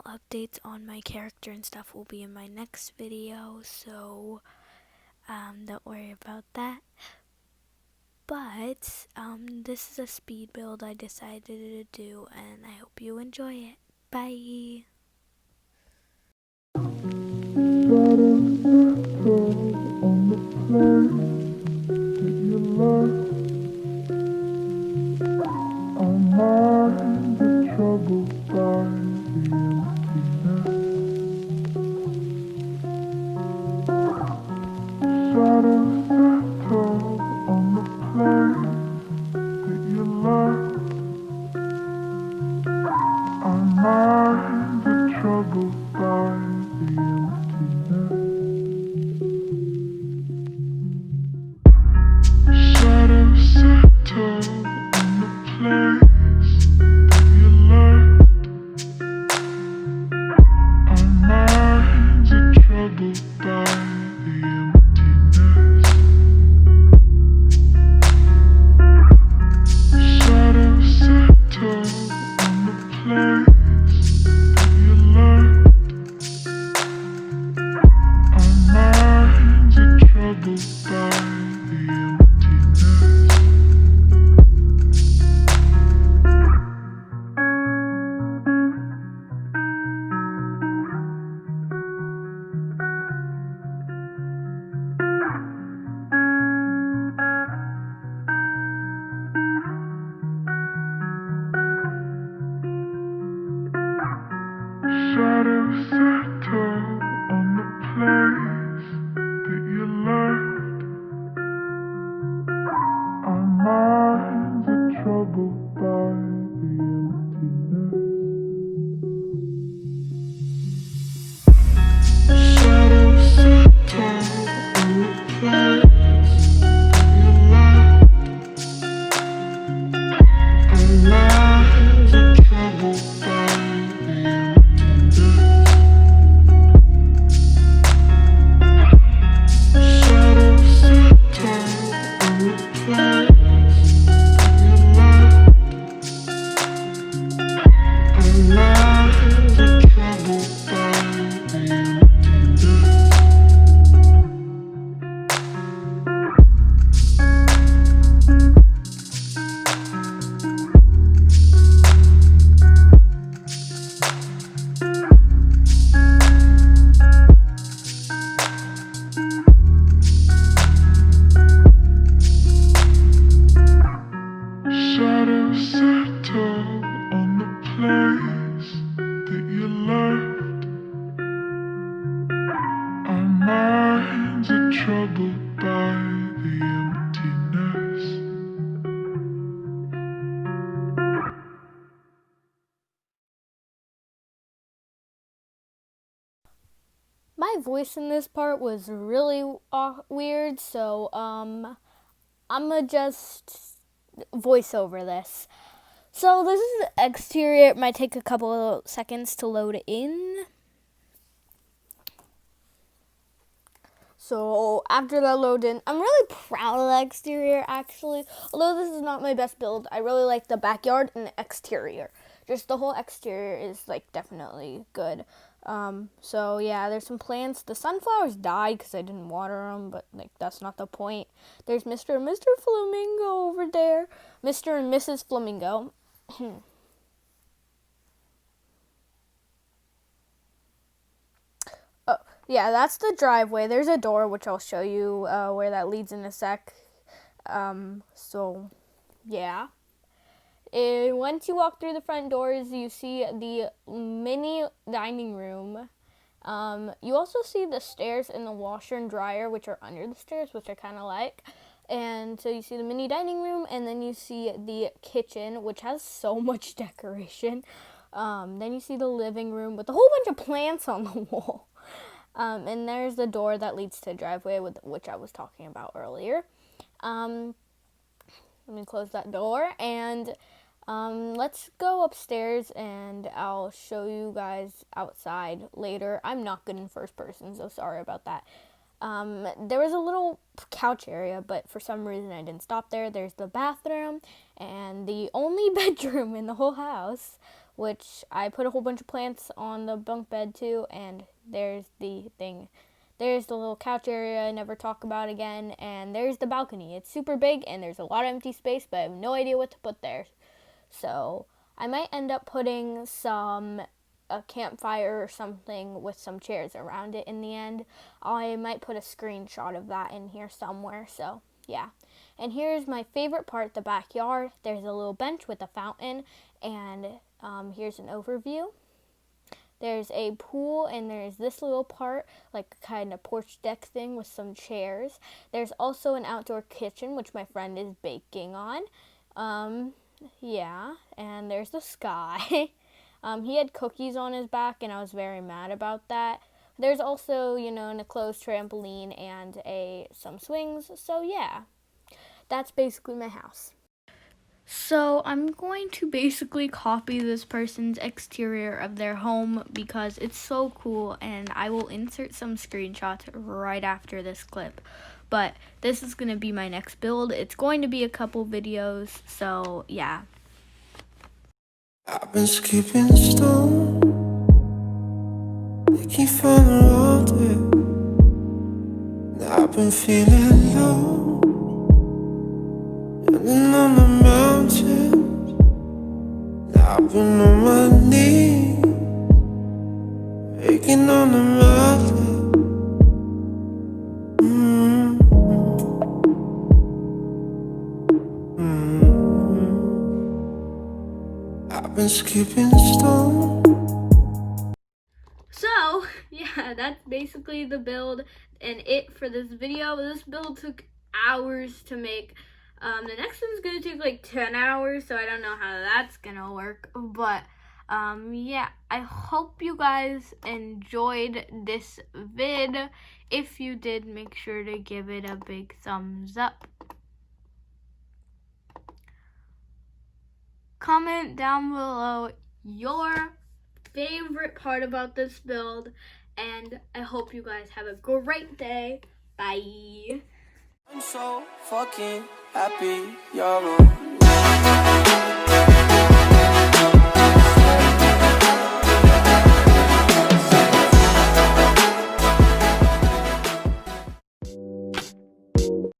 updates on my character and stuff will be in my next video, so don't worry about that. But this is a speed build I decided to do, and I hope you enjoy it. Bye! My voice in this part was really weird, so I'ma just voice over this. So this is the exterior. It might take a couple of seconds to load in. So after that load in, I'm really proud of the exterior actually. Although this is not my best build, I really like the backyard and the exterior. Just the whole exterior is like definitely good. So yeah, there's some plants. The sunflowers died because I didn't water them, but like that's not the point. There's Mr. and Mr. Flamingo over there. Mr. and Mrs. Flamingo. Oh, yeah, that's the driveway. There's a door, which I'll show you where that leads in a sec. So, yeah. Once you walk through the front doors, you see the mini dining room. You also see the stairs and the washer and dryer, which are under the stairs, which I kind of like. And so you see the mini dining room, and then you see the kitchen, which has so much decoration. Then you see the living room with a whole bunch of plants on the wall. And there's the door that leads to the driveway, which I was talking about earlier. Let me close that door, and let's go upstairs, and I'll show you guys outside later. I'm not good in first person, so sorry about that. There was a little couch area, but for some reason I didn't stop there. There's the bathroom, and the only bedroom in the whole house, which I put a whole bunch of plants on the bunk bed too, and there's the thing. There's the little couch area I never talk about again, and there's the balcony. It's super big, and there's a lot of empty space, but I have no idea what to put there. So I might end up putting a campfire or something with some chairs around it in the end. I might put a screenshot of that in here somewhere, so yeah. And here's my favorite part, the backyard. There's a little bench with a fountain, and here's an overview. There's a pool, and there's this little part, like a kind of porch deck thing with some chairs. There's also an outdoor kitchen, which my friend is baking on. Yeah, and there's the sky. He had cookies on his back, and I was very mad about that. There's also, an enclosed trampoline and some swings. So yeah, that's basically my house. So I'm going to basically copy this person's exterior of their home because it's so cool, and I will insert some screenshots right after this clip. But this is going to be my next build. It's going to be a couple videos, so yeah. I've been skipping stone, looking for the road trip. Now I've been feeling low, running on the mountain. Now I've been on my knees, aching on the mountain. I've been skipping stone. So, yeah, that's basically the build and it for this video. This build took hours to make. The next one's gonna take like 10 hours, so I don't know how that's gonna work. But, yeah, I hope you guys enjoyed this vid. If you did, make sure to give it a big thumbs up. Comment down below your favorite part about this build, and I hope you guys have a great day. Bye. I'm so fucking happy you're on.